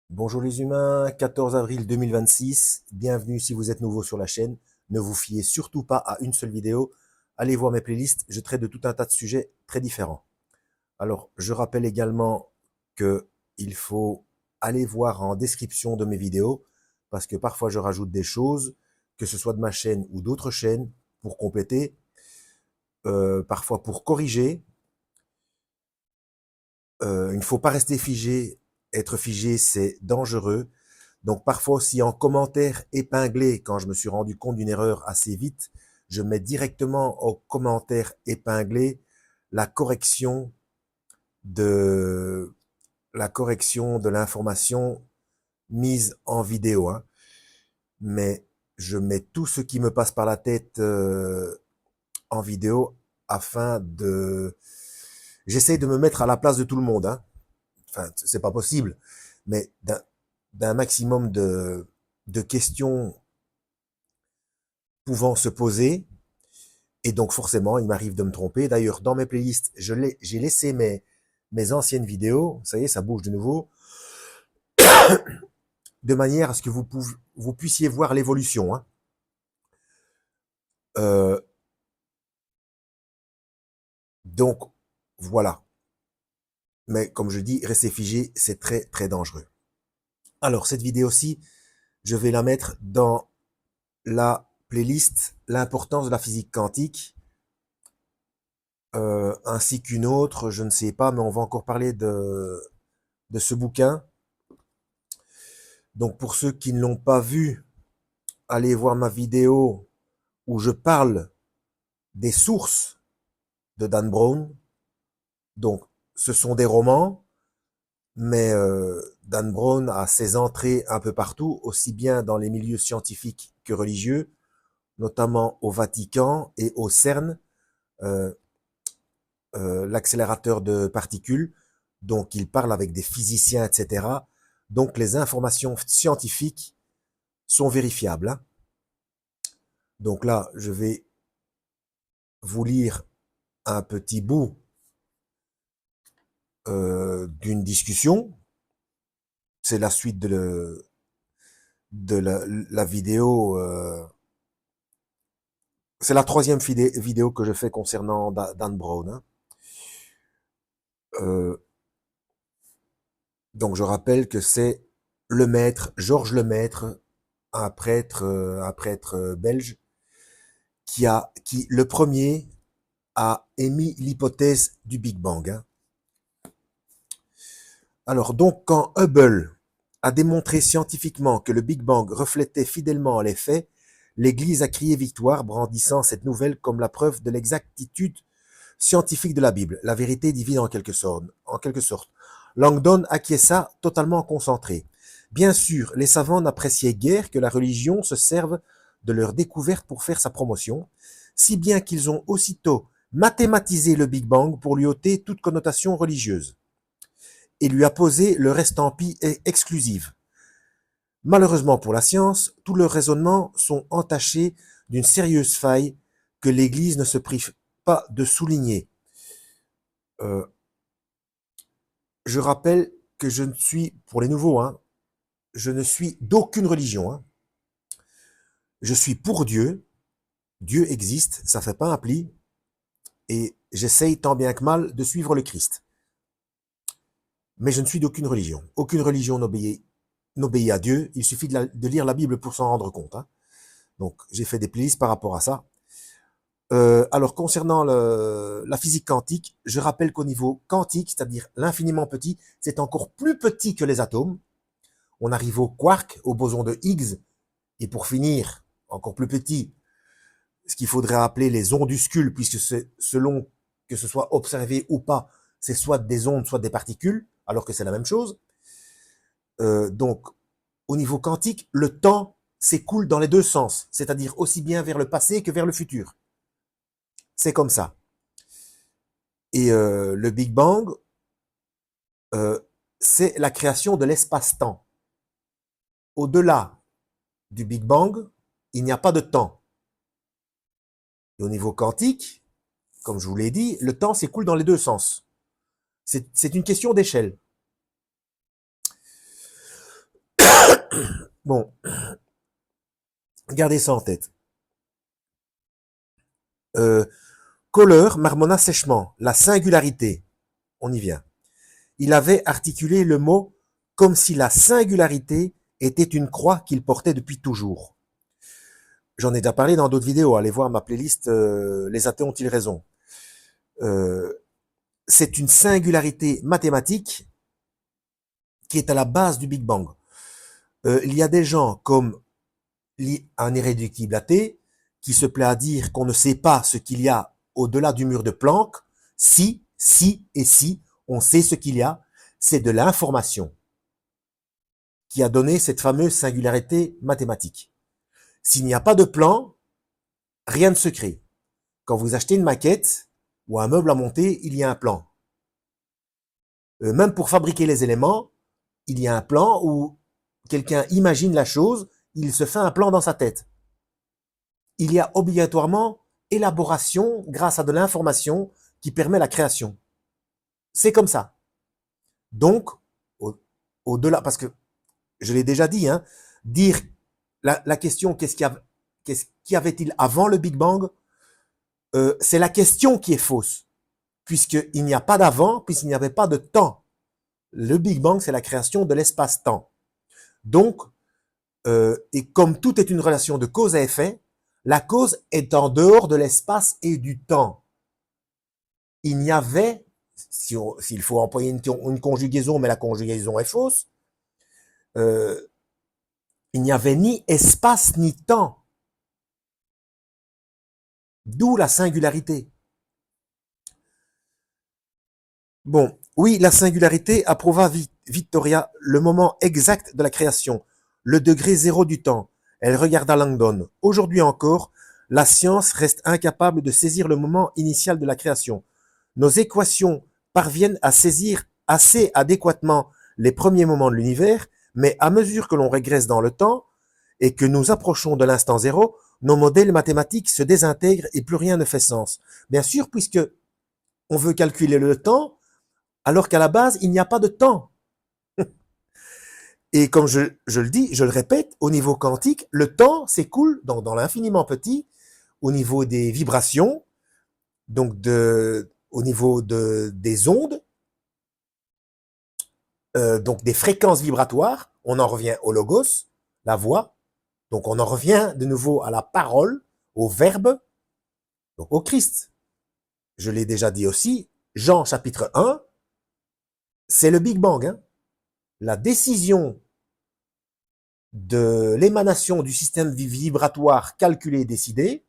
Bonjour les humains, 14 avril 2026, bienvenue si vous êtes nouveau sur la chaîne. Ne vous fiez surtout pas à une seule vidéo. Allez voir mes playlists, je traite de tout un tas de sujets très différents. Alors, je rappelle également que il faut aller voir en description de mes vidéos, parce que parfois je rajoute des choses, que ce soit de ma chaîne ou d'autres chaînes, pour compléter, parfois pour corriger. Il ne faut pas rester figé. Être figé, c'est dangereux. Donc parfois aussi en commentaire épinglé, quand je me suis rendu compte d'une erreur assez vite, je mets directement au commentaire épinglé la correction de l'information mise en vidéo, hein. Mais je mets tout ce qui me passe par la tête en vidéo afin de j'essaie de me mettre à la place de tout le monde, hein. Enfin, c'est pas possible, mais d'un maximum de questions pouvant se poser, et donc forcément, il m'arrive de me tromper. D'ailleurs, dans mes playlists, j'ai laissé mes anciennes vidéos, ça y est, ça bouge de nouveau, de manière à ce que vous puissiez voir l'évolution, hein. Euh, donc, voilà. Mais comme je dis, rester figé, c'est très, très dangereux. Alors, cette vidéo-ci, je vais la mettre dans la playlist l'importance de la physique quantique, ainsi qu'une autre, je ne sais pas, mais on va encore parler de ce bouquin. Donc pour ceux qui ne l'ont pas vu, allez voir ma vidéo où je parle des sources de Dan Brown. Donc ce sont des romans, mais Dan Brown a ses entrées un peu partout, aussi bien dans les milieux scientifiques que religieux, notamment au Vatican et au CERN, euh, l'accélérateur de particules. Donc il parle avec des physiciens, etc. Donc les informations scientifiques sont vérifiables, hein. Donc là, je vais vous lire un petit bout d'une discussion. C'est la suite de la vidéo. C'est la troisième vidéo que je fais concernant Dan Brown, hein. Euh, donc je rappelle que c'est le maître, Georges Lemaître, un prêtre belge, qui le premier a émis l'hypothèse du Big Bang, hein. Alors donc quand Hubble a démontré scientifiquement que le Big Bang reflétait fidèlement les faits, l'Église a crié victoire, brandissant cette nouvelle comme la preuve de l'exactitude scientifique de la Bible, la vérité divine en quelque sorte. Langdon acquiesça totalement concentré. Bien sûr, les savants n'appréciaient guère que la religion se serve de leur découverte pour faire sa promotion, si bien qu'ils ont aussitôt mathématisé le Big Bang pour lui ôter toute connotation religieuse et lui apposer leur estampille exclusive. Malheureusement pour la science, tous leurs raisonnements sont entachés d'une sérieuse faille que l'Église ne se prive pas de souligner. Euh, je rappelle que je ne suis, pour les nouveaux, hein, je ne suis d'aucune religion, hein. Je suis pour Dieu. Dieu existe, ça fait pas un pli, et j'essaye tant bien que mal de suivre le Christ. Mais je ne suis d'aucune religion. Aucune religion n'obéit à Dieu. Il suffit de lire la Bible pour s'en rendre compte, hein. Donc j'ai fait des playlists par rapport à ça. Alors concernant la physique quantique, je rappelle qu'au niveau quantique, c'est-à-dire l'infiniment petit, c'est encore plus petit que les atomes. On arrive au quark, au boson de Higgs, et pour finir, encore plus petit, ce qu'il faudrait appeler les onduscules, puisque c'est selon que ce soit observé ou pas, c'est soit des ondes, soit des particules, alors que c'est la même chose. Donc, au niveau quantique, le temps s'écoule dans les deux sens, c'est-à-dire aussi bien vers le passé que vers le futur. C'est comme ça. Et le Big Bang, euh, c'est la création de l'espace-temps. Au-delà du Big Bang, il n'y a pas de temps. Et au niveau quantique, comme je vous l'ai dit, le temps s'écoule dans les deux sens. C'est une question d'échelle. Bon, gardez ça en tête. Kohler marmonna sèchement. La singularité. On y vient. Il avait articulé le mot comme si la singularité était une croix qu'il portait depuis toujours. J'en ai déjà parlé dans d'autres vidéos. Allez voir ma playlist Les athées ont-ils raison. C'est une singularité mathématique qui est à la base du Big Bang. Il y a des gens comme un irréductible athée qui se plaît à dire qu'on ne sait pas ce qu'il y a au-delà du mur de Planck. Si, on sait ce qu'il y a. C'est de l'information qui a donné cette fameuse singularité mathématique. S'il n'y a pas de plan, rien ne se crée. Quand vous achetez une maquette ou un meuble à monter, il y a un plan. Même pour fabriquer les éléments, il y a un plan où quelqu'un imagine la chose, il se fait un plan dans sa tête. Il y a obligatoirement élaboration grâce à de l'information qui permet la création. C'est comme ça. Donc, au-delà, parce que je l'ai déjà dit, hein, dire la question qu'est-ce qu'y avait-il avant le Big Bang, c'est la question qui est fausse, puisqu'il n'y a pas d'avant, puisqu'il n'y avait pas de temps. Le Big Bang, c'est la création de l'espace-temps. Donc, et comme tout est une relation de cause à effet, la cause est en dehors de l'espace et du temps. Il n'y avait, s'il faut employer une conjugaison, mais la conjugaison est fausse, il n'y avait ni espace ni temps. D'où la singularité. Bon, oui, la singularité approuva Victoria le moment exact de la création, le degré zéro du temps. Elle regarda Langdon. Aujourd'hui encore, la science reste incapable de saisir le moment initial de la création. Nos équations parviennent à saisir assez adéquatement les premiers moments de l'univers, mais à mesure que l'on régresse dans le temps et que nous approchons de l'instant zéro, nos modèles mathématiques se désintègrent et plus rien ne fait sens. Bien sûr, puisque on veut calculer le temps, alors qu'à la base, il n'y a pas de temps. Et comme je le dis, je le répète, au niveau quantique, le temps s'écoule dans l'infiniment petit, au niveau des vibrations, donc au niveau des ondes, donc des fréquences vibratoires. On en revient au logos, la voix. Donc on en revient de nouveau à la parole, au verbe, donc au Christ. Je l'ai déjà dit aussi, Jean chapitre 1, c'est le Big Bang. Hein. La décision de l'émanation du système vibratoire calculé et décidé,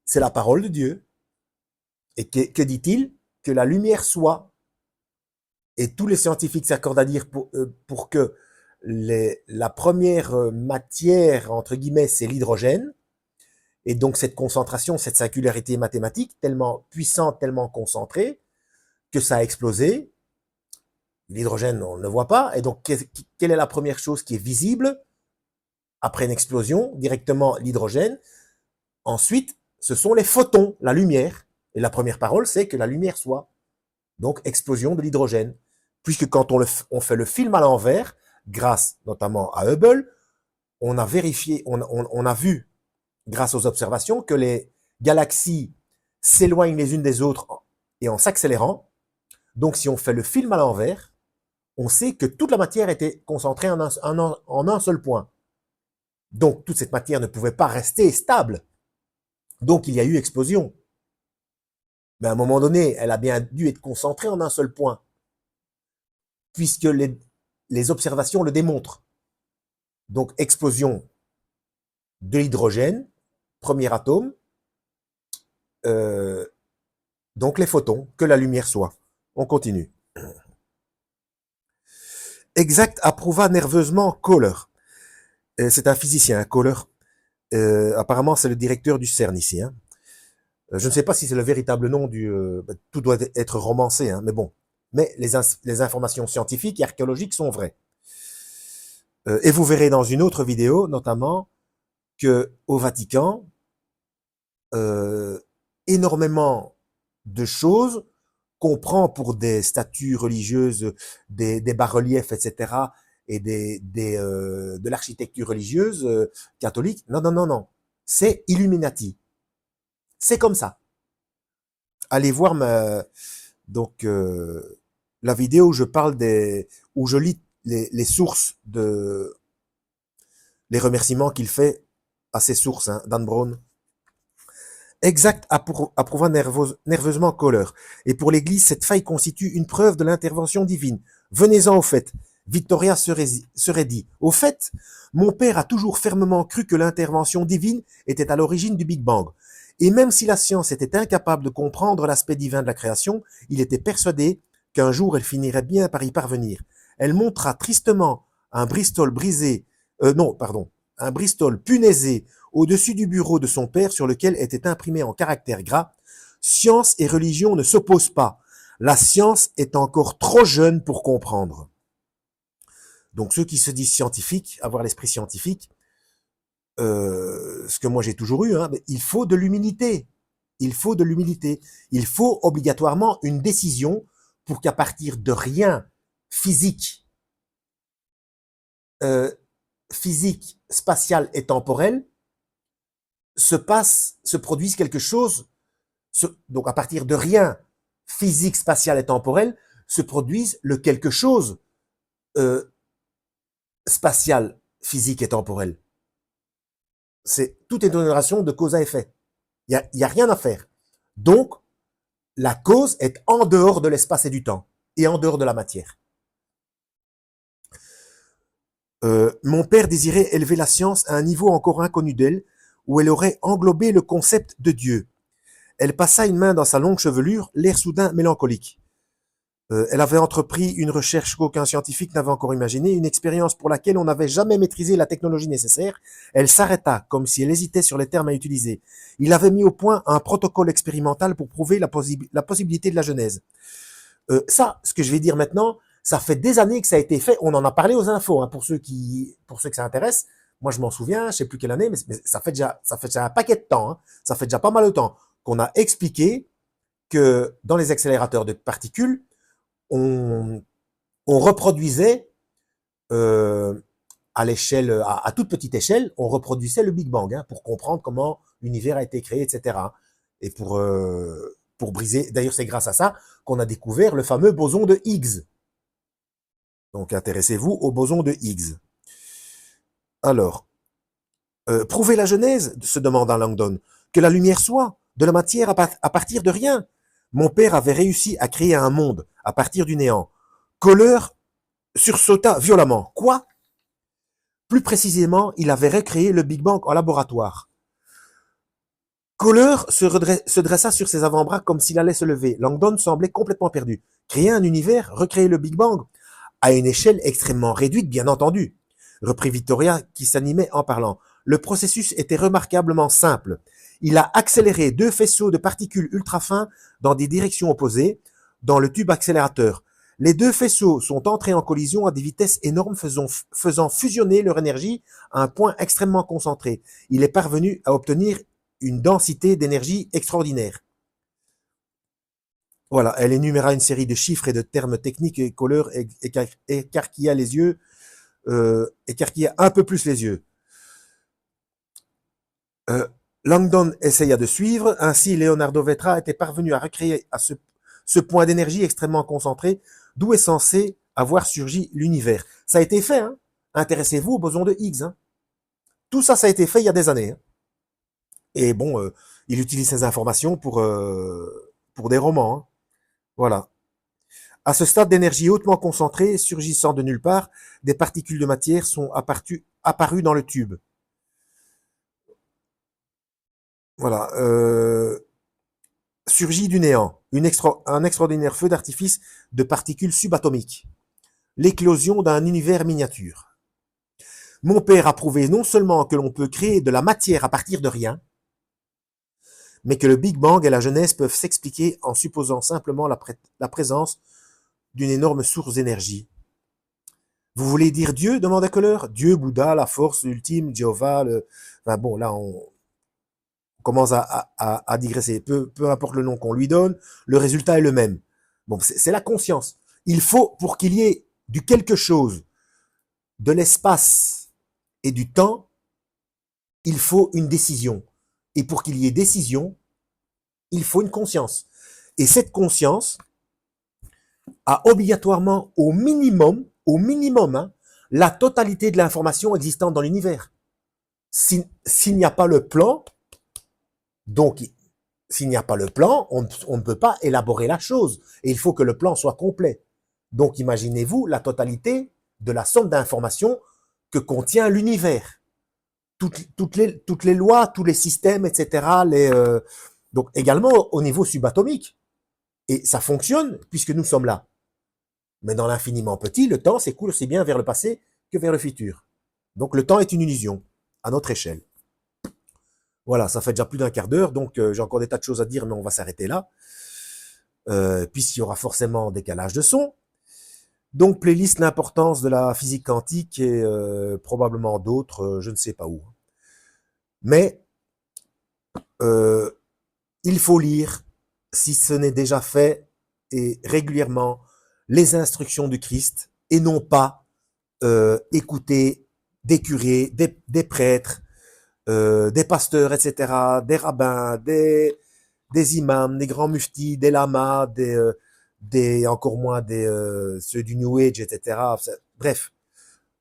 c'est la parole de Dieu. Et que dit-il? Que la lumière soit. Et tous les scientifiques s'accordent à dire pour que la première matière, entre guillemets, c'est l'hydrogène. Et donc cette concentration, cette singularité mathématique, tellement puissante, tellement concentrée, que ça a explosé. L'hydrogène, on ne le voit pas. Et donc, quelle est la première chose qui est visible après une explosion? Directement l'hydrogène. Ensuite, ce sont les photons, la lumière. Et la première parole, c'est que la lumière soit. Donc, explosion de l'hydrogène. Puisque quand on fait le film à l'envers, grâce notamment à Hubble, on a vérifié, on a vu, grâce aux observations, que les galaxies s'éloignent les unes des autres et en s'accélérant. Donc, si on fait le film à l'envers, on sait que toute la matière était concentrée en un seul point. Donc, toute cette matière ne pouvait pas rester stable. Donc, il y a eu explosion. Mais à un moment donné, elle a bien dû être concentrée en un seul point. Puisque les observations le démontrent. Donc, explosion de l'hydrogène, premier atome, donc les photons, que la lumière soit. On continue. Exact approuva nerveusement Kohler. C'est un physicien, Kohler. Apparemment, c'est le directeur du CERN ici. Hein. Je ne sais pas si c'est le véritable nom du... tout doit être romancé, hein, mais bon. Mais les informations scientifiques et archéologiques sont vraies. Et vous verrez dans une autre vidéo, notamment, que au Vatican, énormément de choses qu'on prend pour des statues religieuses, des bas-reliefs, etc., et de l'architecture religieuse catholique. Non, non, non, non. C'est Illuminati. C'est comme ça. Allez voir donc la vidéo où je parle où je lis les sources les remerciements qu'il fait à ses sources, hein, Dan Brown. Exact, approuva nerveusement Kohler. Et pour l'Église, cette faille constitue une preuve de l'intervention divine. Venez-en au fait. Victoria serait dit. Au fait, mon père a toujours fermement cru que l'intervention divine était à l'origine du Big Bang. Et même si la science était incapable de comprendre l'aspect divin de la création, il était persuadé qu'un jour elle finirait bien par y parvenir. Elle montra tristement un Bristol brisé, un Bristol punaisé au-dessus du bureau de son père sur lequel était imprimé en caractères gras « Science et religion ne s'opposent pas. La science est encore trop jeune pour comprendre. » Donc ceux qui se disent scientifiques, avoir l'esprit scientifique, ce que moi j'ai toujours eu, hein, il faut de l'humilité. Il faut de l'humilité. Il faut obligatoirement une décision pour qu'à partir de rien physique, spatial et temporel, se produise quelque chose, donc à partir de rien physique, spatial et temporel, se produise le quelque chose spatial, physique et temporel. Tout est une relation de cause à effet. Il y a rien à faire. Donc, la cause est en dehors de l'espace et du temps, et en dehors de la matière. Mon père désirait élever la science à un niveau encore inconnu d'elle, où elle aurait englobé le concept de Dieu. Elle passa une main dans sa longue chevelure, l'air soudain mélancolique. Elle avait entrepris une recherche qu'aucun scientifique n'avait encore imaginée, une expérience pour laquelle on n'avait jamais maîtrisé la technologie nécessaire. Elle s'arrêta, comme si elle hésitait sur les termes à utiliser. Il avait mis au point un protocole expérimental pour prouver la possibilité de la Genèse. Ce que je vais dire maintenant, ça fait des années que ça a été fait. On en a parlé aux infos, hein, pour ceux que ça intéresse. Moi, je m'en souviens, je sais plus quelle année, mais ça fait déjà un paquet de temps. Hein, ça fait déjà pas mal de temps qu'on a expliqué que dans les accélérateurs de particules, on reproduisait à l'échelle, à toute petite échelle, on reproduisait le Big Bang, hein, pour comprendre comment l'univers a été créé, etc. Et pour briser. D'ailleurs, c'est grâce à ça qu'on a découvert le fameux boson de Higgs. Donc, intéressez-vous au boson de Higgs. Alors, prouver la Genèse, se demanda Langdon, que la lumière soit de la matière à partir de rien. Mon père avait réussi à créer un monde à partir du néant. Kohler sursauta violemment. Quoi? Plus précisément, il avait recréé le Big Bang en laboratoire. Kohler se dressa sur ses avant-bras comme s'il allait se lever. Langdon semblait complètement perdu. Créer un univers, recréer le Big Bang, à une échelle extrêmement réduite, bien entendu, reprit Victoria qui s'animait en parlant. Le processus était remarquablement simple. Il a accéléré deux faisceaux de particules ultra fins dans des directions opposées dans le tube accélérateur. Les deux faisceaux sont entrés en collision à des vitesses énormes faisant fusionner leur énergie à un point extrêmement concentré. Il est parvenu à obtenir une densité d'énergie extraordinaire. Voilà, elle énuméra une série de chiffres et de termes techniques et Kohler écarquilla les yeux, écarquilla un peu plus les yeux. Langdon essaya de suivre, ainsi Leonardo Vetra était parvenu à recréer à ce point d'énergie extrêmement concentré, d'où est censé avoir surgi l'univers. Ça a été fait, hein. Intéressez-vous au boson de Higgs. Hein. Tout ça, ça a été fait il y a des années. Hein. Et bon, il utilise ces informations pour des romans. Hein. Voilà. À ce stade d'énergie hautement concentrée, surgissant de nulle part, des particules de matière sont apparues dans le tube. Voilà. Surgit du néant, un extraordinaire feu d'artifice de particules subatomiques. L'éclosion d'un univers miniature. Mon père a prouvé non seulement que l'on peut créer de la matière à partir de rien, mais que le Big Bang et la Genèse peuvent s'expliquer en supposant simplement la présence d'une énorme source d'énergie. Vous voulez dire Dieu, demanda Kohler. Dieu, Bouddha, la force ultime, Jéhovah, enfin bon, là on commence à digresser. Peu importe le nom qu'on lui donne, le résultat est le même. Bon, c'est la conscience. Il faut, pour qu'il y ait du quelque chose de l'espace et du temps, il faut une décision. Et pour qu'il y ait décision, il faut une conscience. Et cette conscience a obligatoirement au minimum, hein, la totalité de l'information existante dans l'univers. S'il n'y a pas le plan, donc s'il n'y a pas le plan, on ne peut pas élaborer la chose. Et il faut que le plan soit complet. Donc imaginez-vous la totalité de la somme d'informations que contient l'univers. Toutes les lois, tous les systèmes, etc. Donc également au niveau subatomique. Et ça fonctionne puisque nous sommes là. Mais dans l'infiniment petit, le temps s'écoule aussi bien vers le passé que vers le futur. Donc le temps est une illusion, à notre échelle. Voilà, ça fait déjà plus d'un quart d'heure, donc j'ai encore des tas de choses à dire, mais on va s'arrêter là, puisqu'il y aura forcément décalage de son. Donc playlist l'importance de la physique quantique et probablement d'autres, je ne sais pas où. Mais il faut lire, si ce n'est déjà fait, et régulièrement, les instructions du Christ, et non pas écouter des curés, des prêtres, des pasteurs, etc., des rabbins, des imams, des grands muftis, des lamas, encore moins ceux du New Age, etc. Bref,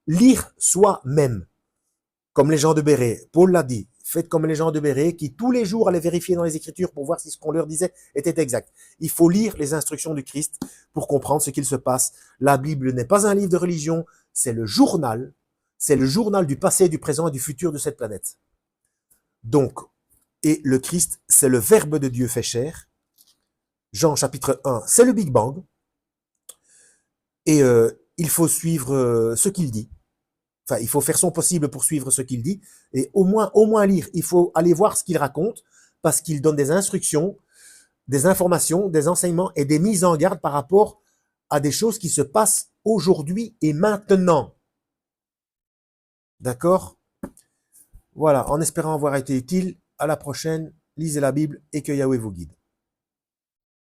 lire soi-même, comme les gens de Béret. Paul l'a dit, faites comme les gens de Béret, qui tous les jours allaient vérifier dans les Écritures pour voir si ce qu'on leur disait était exact. Il faut lire les instructions du Christ pour comprendre ce qu'il se passe. La Bible n'est pas un livre de religion, c'est le journal du passé, du présent et du futur de cette planète. Donc, et le Christ, c'est le Verbe de Dieu fait chair. Jean chapitre 1, c'est le Big Bang. Et il faut suivre ce qu'il dit. Enfin, il faut faire son possible pour suivre ce qu'il dit. Et au moins lire. Il faut aller voir ce qu'il raconte parce qu'il donne des instructions, des informations, des enseignements et des mises en garde par rapport à des choses qui se passent aujourd'hui et maintenant. D'accord ? Voilà, en espérant avoir été utile, à la prochaine, lisez la Bible et que Yahweh vous guide.